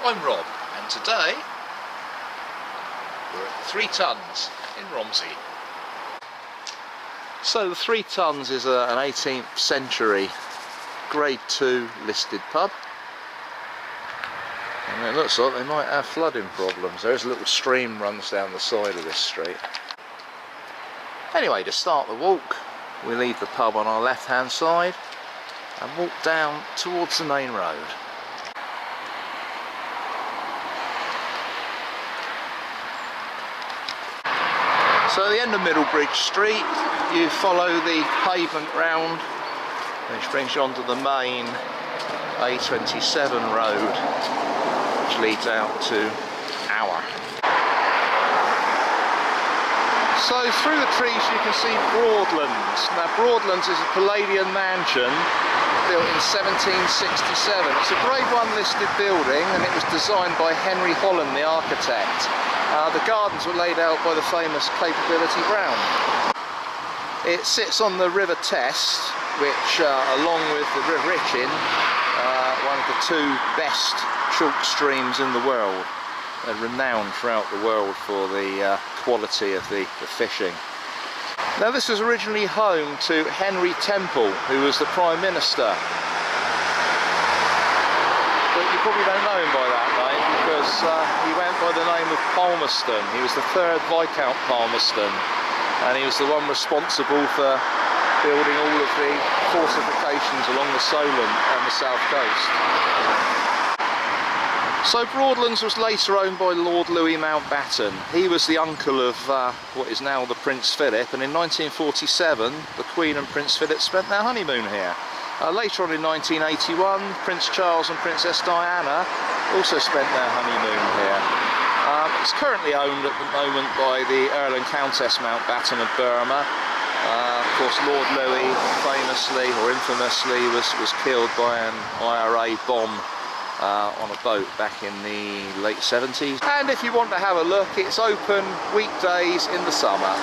I'm Rob, and today we're at 3 Tons in Romsey. So the 3 Tons is an 18th century Grade 2 listed pub, and it looks like they might have flooding problems. There's a little stream runs down the side of this street. Anyway, to start the walk, we leave the pub on our left hand side and walk down towards the main road. So at the end of Middlebridge Street, you follow the pavement round, which brings you onto the main A27 road, which leads out to Our. So through the trees you can see Broadlands. Now Broadlands is a Palladian mansion built in 1767. It's a Grade 1 listed building, and it was designed by Henry Holland, the architect. The gardens were laid out by the famous Capability Brown. It sits on the River Test, which along with the River Itchen, one of the 2 best chalk streams in the world. They're renowned throughout the world for the quality of the fishing. Now this was originally home to Henry Temple, who was the Prime Minister. But you probably don't know him by that name, because he went by the name of Palmerston. He was the 3rd Viscount Palmerston, and he was the one responsible for building all of the fortifications along the Solent and the south coast. So Broadlands was later owned by Lord Louis Mountbatten. He was the uncle of what is now the Prince Philip, and in 1947 the Queen and Prince Philip spent their honeymoon here. Later on in 1981, Prince Charles and Princess Diana also spent their honeymoon here. It's currently owned at the moment by the Earl and Countess Mountbatten of Burma. Of course, Lord Louis famously or infamously was killed by an IRA bomb on a boat back in the late 70s. And if you want to have a look, it's open weekdays in the summer.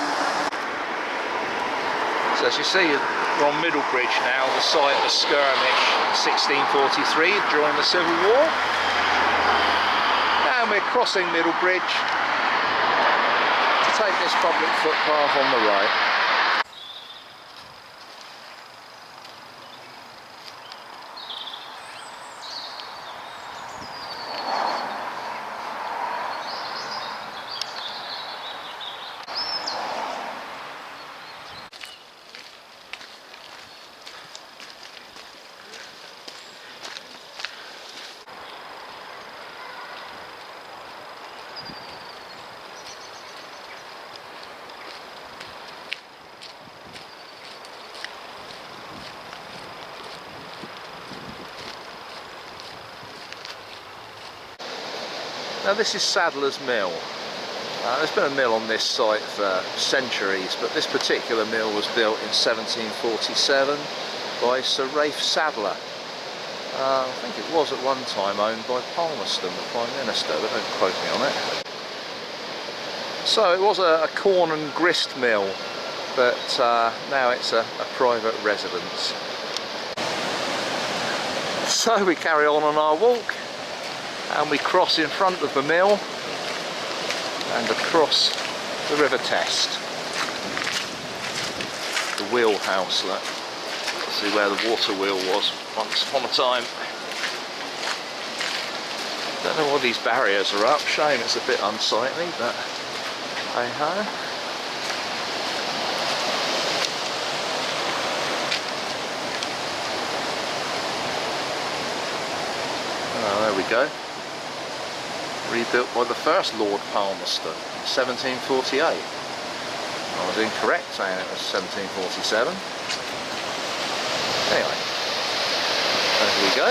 So as you see, we're on Middlebridge now, the site of a skirmish in 1643 during the Civil War. And we're crossing Middlebridge to take this public footpath on the right. Now this is Sadlers Mill. There's been a mill on this site for centuries, but this particular mill was built in 1747 by Sir Ralph Sadler. I think it was at one time owned by Palmerston, the Prime Minister, but don't quote me on it. So it was a corn and grist mill, but now it's a private residence. So we carry on our walk, and we cross in front of the mill and across the River Test. The wheel house, let's see where the water wheel was once upon a time. Don't know why these barriers are up, shame it's a bit unsightly, but hey ho. Oh, there we go. Rebuilt by the 1st Lord Palmerston in 1748. I was incorrect saying it was 1747. Anyway, there we go.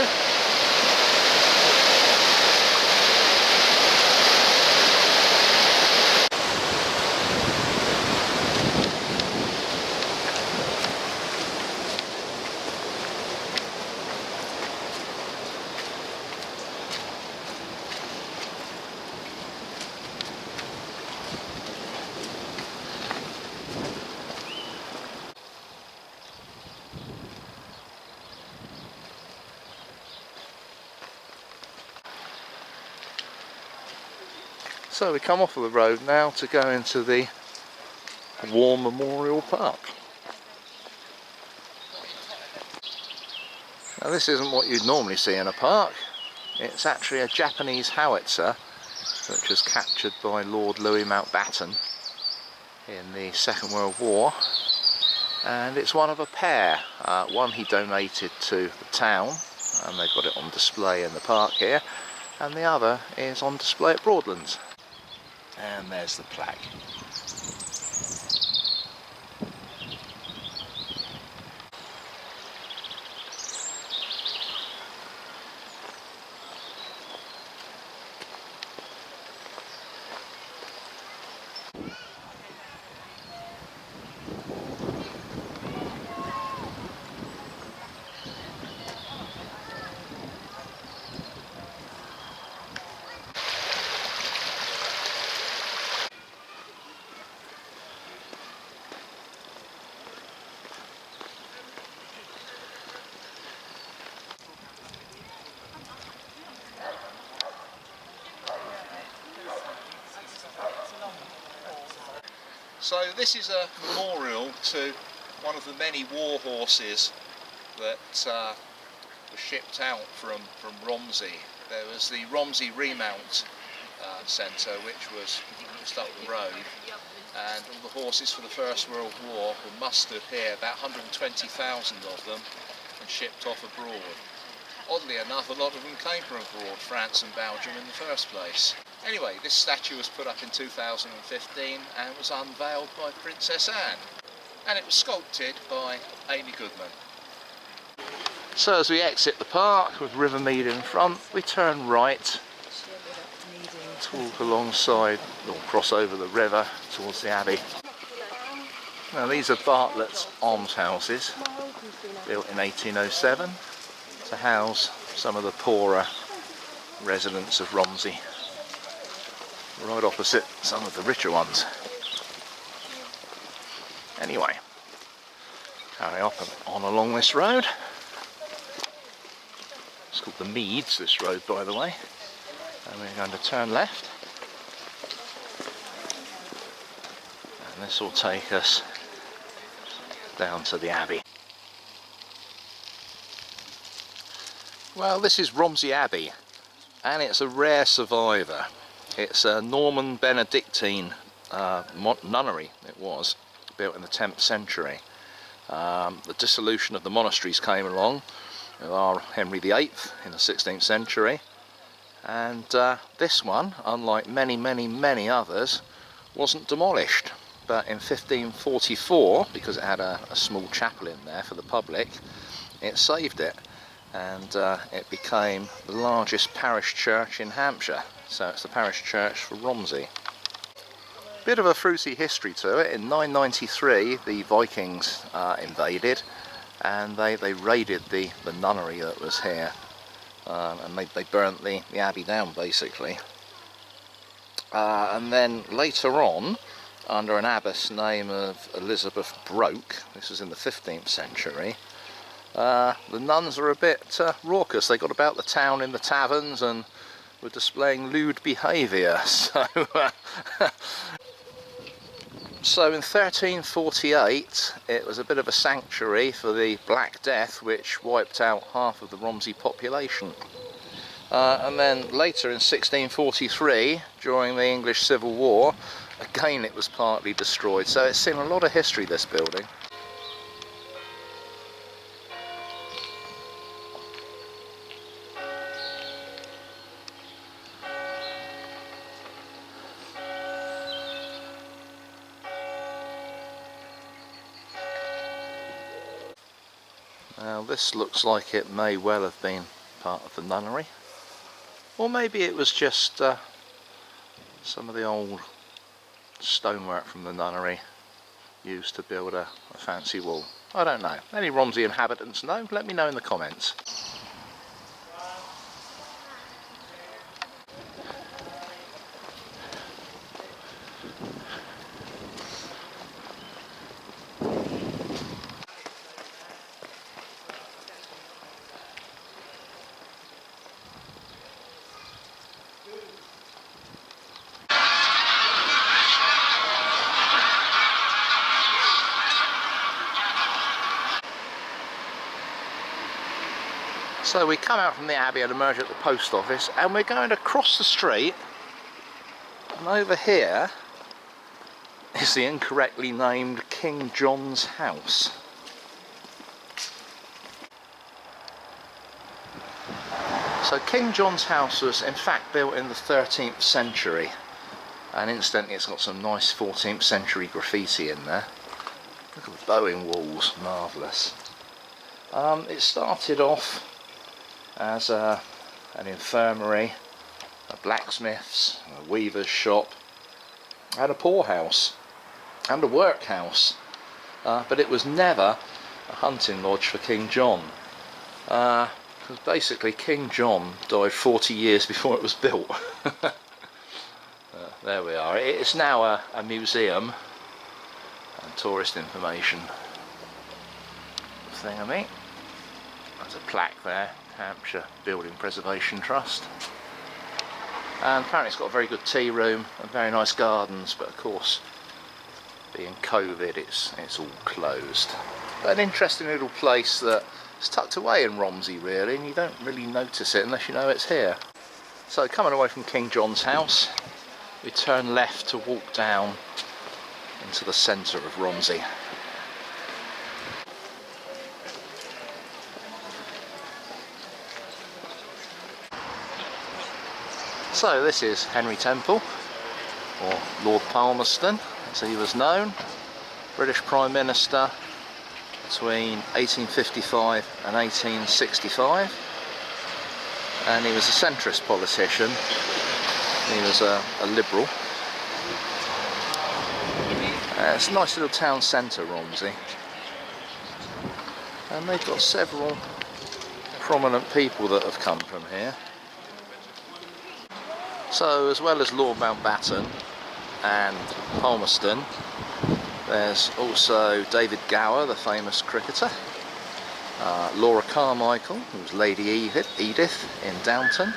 So we come off of the road now to go into the War Memorial Park. Now this isn't what you'd normally see in a park. It's actually a Japanese howitzer which was captured by Lord Louis Mountbatten in the Second World War, and it's one of a pair. One he donated to the town and they've got it on display in the park here, and the other is on display at Broadlands. And there's the plaque. So this is a memorial to one of the many war horses that were shipped out from Romsey. There was the Romsey Remount Centre, which was just up the road, and all the horses for the First World War were mustered here, about 120,000 of them, and shipped off abroad. Oddly enough, a lot of them came from abroad, France and Belgium in the first place. Anyway, this statue was put up in 2015 and was unveiled by Princess Anne, and it was sculpted by Amy Goodman. So as we exit the park with Rivermead in front, we turn right to walk alongside or cross over the river towards the Abbey. Now these are Bartlett's almshouses, built in 1807 to house some of the poorer residents of Romsey, right opposite some of the richer ones. Anyway, carry up and on along this road. It's called the Meads, this road, by the way, and we're going to turn left, and this will take us down to the Abbey. Well, this is Romsey Abbey, and it's a rare survivor. It's a Norman Benedictine nunnery, it was, built in the 10th century. The dissolution of the monasteries came along with our Henry VIII in the 16th century, and this one, unlike many others, wasn't demolished. But in 1544, because it had a small chapel in there for the public, it saved it, and it became the largest parish church in Hampshire. So it's the parish church for Romsey. Bit of a fruity history to it. In 993 the Vikings invaded, and they raided the nunnery that was here, and they burnt the abbey down basically. And then later on, under an abbess named of Elizabeth Broke, this was in the 15th century, the nuns were a bit raucous. They got about the town in the taverns and were displaying lewd behaviour. So in 1348 it was a bit of a sanctuary for the Black Death, which wiped out half of the Romsey population. And then later in 1643, during the English Civil War, again it was partly destroyed. So it's seen a lot of history, this building. Now this looks like it may well have been part of the nunnery, or maybe it was just some of the old stonework from the nunnery used to build a fancy wall. I don't know. Any Romsey inhabitants know? Let me know in the comments. So we come out from the Abbey and emerge at the post office, and we're going across the street, and over here is the incorrectly named King John's house. So King John's house was in fact built in the 13th century, and incidentally it's got some nice 14th century graffiti in there. Look at the bowing walls, marvellous. It started off as an infirmary, a blacksmith's, a weaver's shop, and a poorhouse, and a workhouse, but it was never a hunting lodge for King John, because basically King John died 40 years before it was built. There we are. It's now a museum and tourist information thingamy. There's a plaque there, Hampshire Building Preservation Trust. And apparently it's got a very good tea room and very nice gardens, but of course, being COVID, it's all closed. But an interesting little place that's tucked away in Romsey really, and you don't really notice it unless you know it's here. So coming away from King John's house, we turn left to walk down into the centre of Romsey. So this is Henry Temple, or Lord Palmerston as he was known, British Prime Minister between 1855 and 1865, and he was a centrist politician. He was a Liberal. It's a nice little town centre, Romsey, and they've got several prominent people that have come from here. So as well as Lord Mountbatten and Palmerston, there's also David Gower, the famous cricketer, Laura Carmichael, who was Lady Edith in Downton,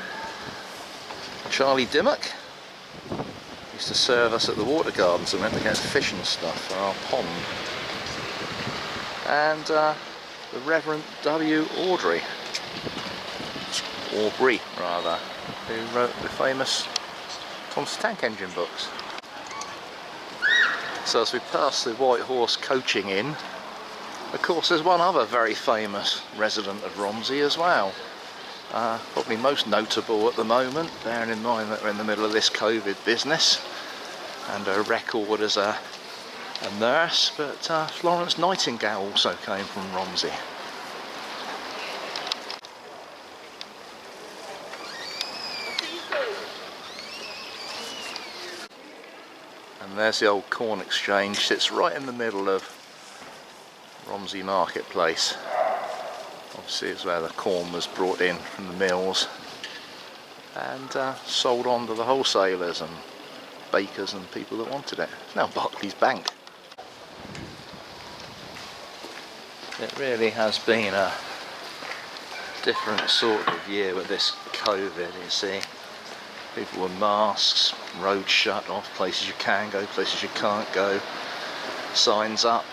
Charlie Dimmock, used to serve us at the water gardens and went to get fish and stuff for our pond, and the Reverend W. Aubrey rather, who wrote the famous Thomas the Tank Engine books. So as we pass the White Horse coaching inn, of course there's one other very famous resident of Romsey as well. Probably most notable at the moment, bearing in mind that we're in the middle of this COVID business, and her record as a nurse, but Florence Nightingale also came from Romsey. And there's the old corn exchange, sits right in the middle of Romsey Marketplace. Obviously it's where the corn was brought in from the mills and sold on to the wholesalers and bakers and people that wanted it. It's now Barclays Bank. It really has been a different sort of year with this COVID, you see. People with masks, roads shut off, places you can go, places you can't go, signs up.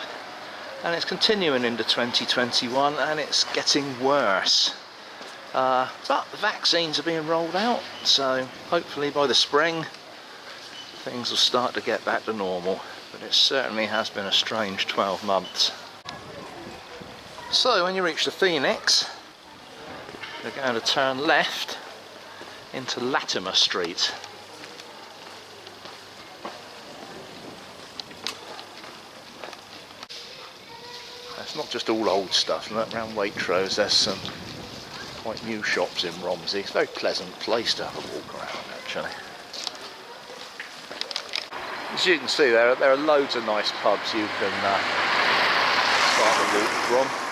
And it's continuing into 2021 and it's getting worse. But the vaccines are being rolled out, so hopefully by the spring things will start to get back to normal. But it certainly has been a strange 12 months. So when you reach the Phoenix, you're going to turn left into Latimer Street. It's not just all old stuff. Look, around Waitrose there's some quite new shops in Romsey. It's a very pleasant place to have a walk around actually. As you can see there are loads of nice pubs you can start the walk from.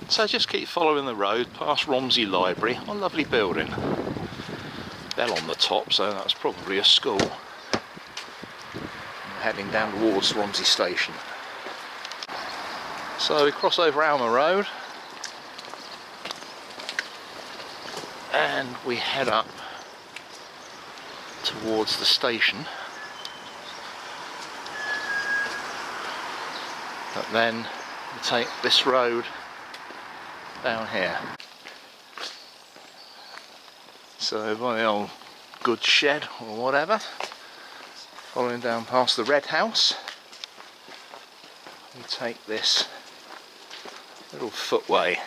So just keep following the road past Romsey Library, a lovely building. Bell on the top, so that's probably a school. Heading down towards Romsey Station. So we cross over Alma Road and we head up towards the station, but then We take this road down here. So by the old goods shed or whatever, following down past the red house, we take this little footway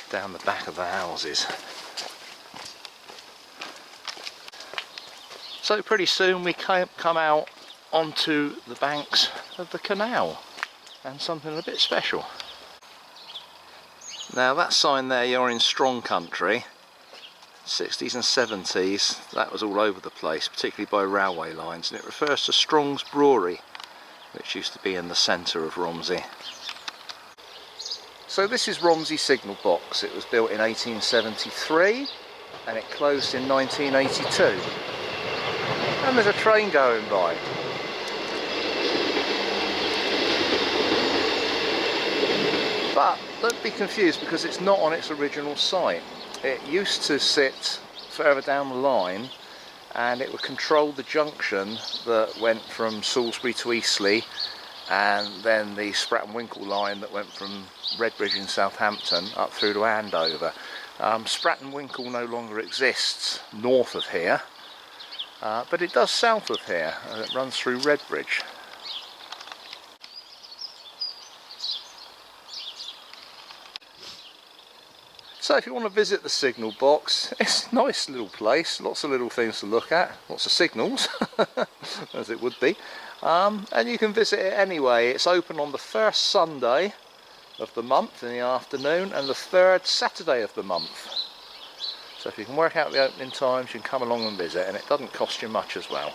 down the back of the houses. So pretty soon we come out onto the banks of the canal, and something a bit special. Now that sign there, you're in strong country. 60s and 70s, that was all over the place, particularly by railway lines, and it refers to Strong's Brewery, which used to be in the centre of Romsey. So this is Romsey Signal Box. It was built in 1873 and it closed in 1982. And there's a train going by. But don't be confused, because it's not on its original site. It used to sit further down the line, and it would control the junction that went from Salisbury to Eastleigh, and then the Spratt and Winkle line that went from Redbridge in Southampton up through to Andover. Spratt and Winkle no longer exists north of here, but it does south of here, and it runs through Redbridge. So if you want to visit the signal box, it's a nice little place, lots of little things to look at, lots of signals, as it would be, and you can visit it anyway. It's open on the first Sunday of the month in the afternoon and the third Saturday of the month. So if you can work out the opening times, you can come along and visit, and it doesn't cost you much as well.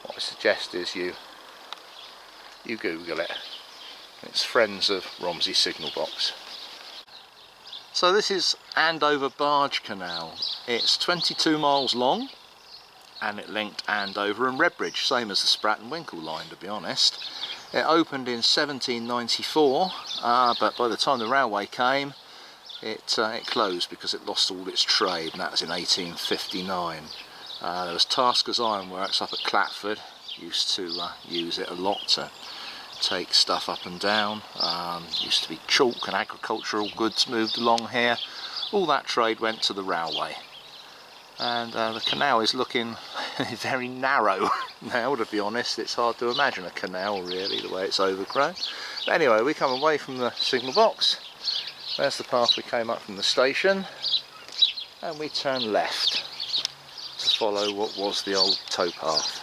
What I suggest is you Google it. It's Friends of Romsey Signal Box. So this is Andover Barge Canal. It's 22 miles long, and it linked Andover and Redbridge, same as the Spratt and Winkle line, to be honest. It opened in 1794, but by the time the railway came, it closed because it lost all its trade, and that was in 1859. There was Tasker's Ironworks up at Clatford, used to use it a lot to take stuff up and down. Used to be chalk and agricultural goods moved along here. All that trade went to the railway, and the canal is looking very narrow now, to be honest. It's hard to imagine a canal really, the way it's overgrown. But anyway, we come away from the signal box. There's the path we came up from the station, and we turn left to follow what was the old towpath.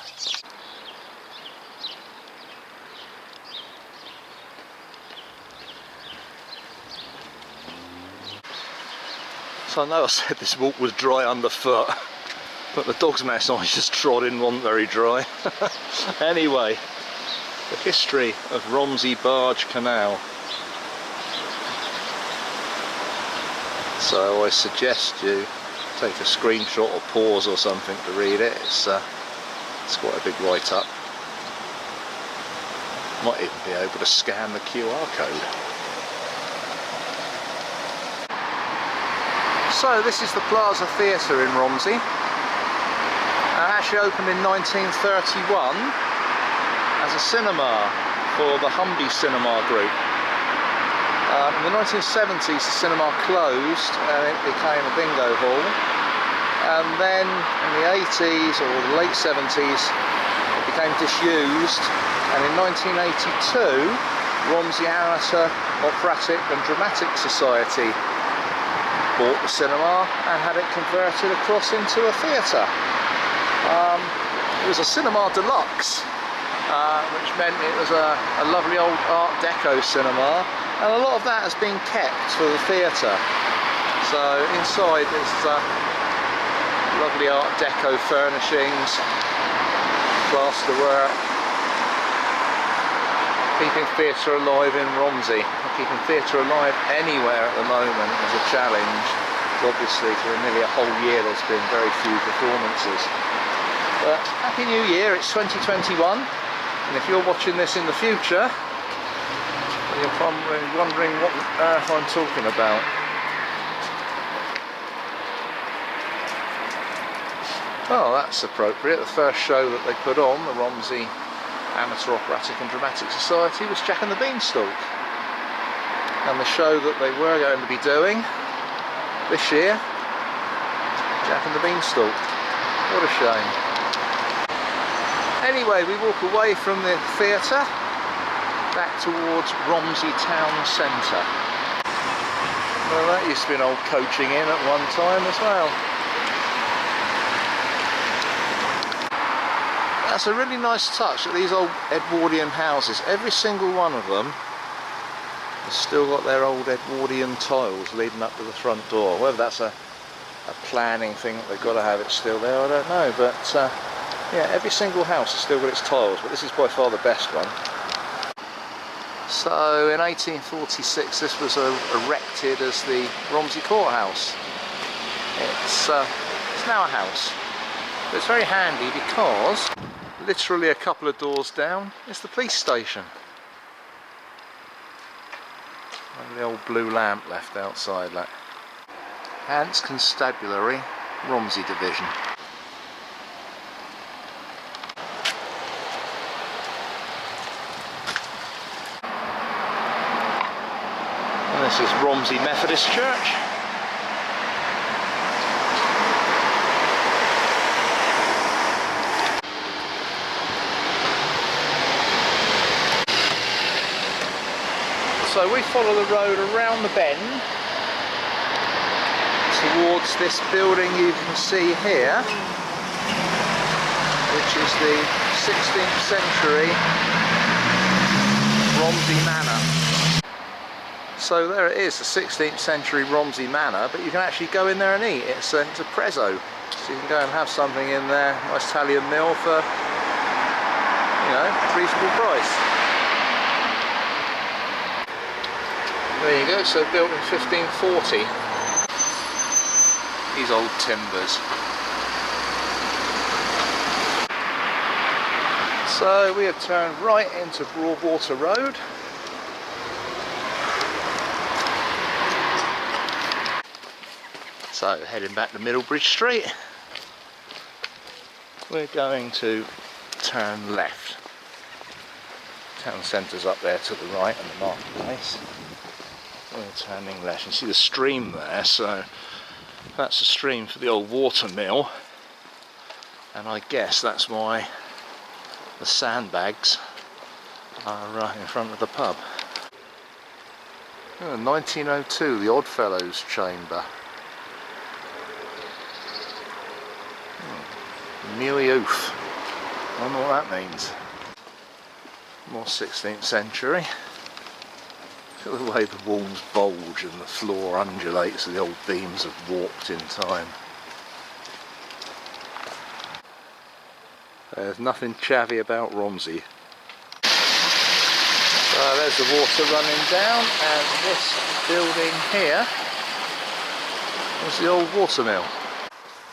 So I know I said this walk was dry underfoot, but the dog's mess I just trod in wasn't very dry. Anyway, the history of Romsey Barge Canal. So I suggest you take a screenshot or pause or something to read it. It's quite a big write-up. Might even be able to scan the QR code. So this is the Plaza Theatre in Romsey. It actually opened in 1931 as a cinema for the Humby Cinema Group. In the 1970s the cinema closed and it became a bingo hall, and then in the 80s or the late 70s it became disused, and in 1982 Romsey Amateur Operatic and Dramatic Society bought the cinema and had it converted across into a theatre. It was a cinema deluxe, which meant it was a lovely old Art Deco cinema, and a lot of that has been kept for the theatre. So inside there's lovely Art Deco furnishings, plasterwork, keeping theatre alive in Romsey. Keeping theatre alive anywhere at the moment is a challenge. Obviously for nearly a whole year there's been very few performances. But Happy New Year, it's 2021, and if you're watching this in the future, you're probably wondering what on earth I'm talking about. Oh, that's appropriate. The first show that they put on, the Romsey Amateur Operatic and Dramatic Society, was Jack and the Beanstalk. And the show that they were going to be doing this year, Jack and the Beanstalk. What a shame. Anyway, we walk away from the theatre back towards Romsey Town Centre. Well, that used to be an old coaching inn at one time as well. That's a really nice touch that these old Edwardian houses, every single one of them has still got their old Edwardian tiles leading up to the front door. Whether that's a planning thing that they've got to have it still there, I don't know, but yeah, every single house has still got its tiles, but this is by far the best one. So in 1846 this was erected as the Romsey Courthouse. It's now a house, but it's very handy because literally a couple of doors down is the police station. And the old blue lamp left outside that. Hants Constabulary, Romsey Division. And this is Romsey Methodist Church. So we follow the road around the bend towards this building you can see here, which is the 16th century Romsey Manor. So there it is, the 16th century Romsey Manor, but you can actually go in there and eat. It's a prezzo, so you can go and have something in there, nice Italian meal for, you know, reasonable price. There you go, so built in 1540. These old timbers. So we have turned right into Broadwater Road. So heading back to Middlebridge Street. We're going to turn left. Town centre's up there to the right and the marketplace. We're turning left. You can see the stream there, so that's a stream for the old water mill, and I guess that's why the sandbags are right in front of the pub. Oh, 1902, the Oddfellows Chamber. Nearly oof. I don't know what that means. More 16th century. Look at the way the walls bulge and the floor undulates, so the old beams have warped in time. There's nothing chavvy about Romsey. So there's the water running down, and this building here was the old watermill.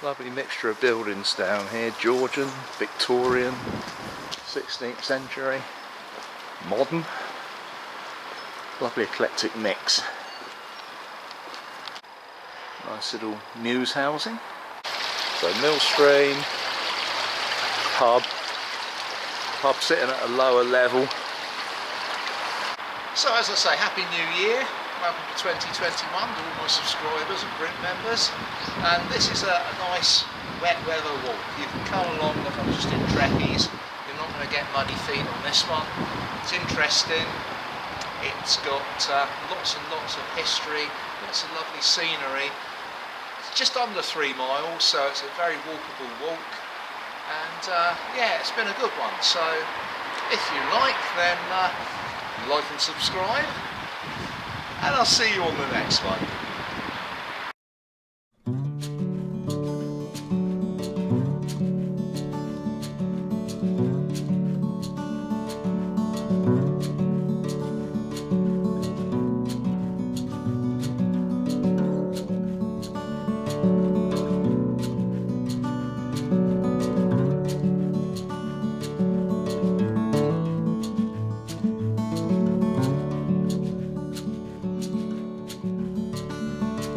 Lovely mixture of buildings down here, Georgian, Victorian, 16th century, modern. Lovely eclectic mix. Nice little news housing. So mill stream, pub sitting at a lower level. So as I say, Happy New Year. Welcome to 2021 to all my subscribers and print members. And this is a nice wet weather walk. You can come along, look, I'm just in trackies. You're not going to get muddy feet on this one. It's interesting. It's got lots and lots of history, lots of lovely scenery. It's just under 3 miles, so it's a very walkable walk. And yeah, it's been a good one. So if you like, then like and subscribe. And I'll see you on the next one.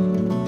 you.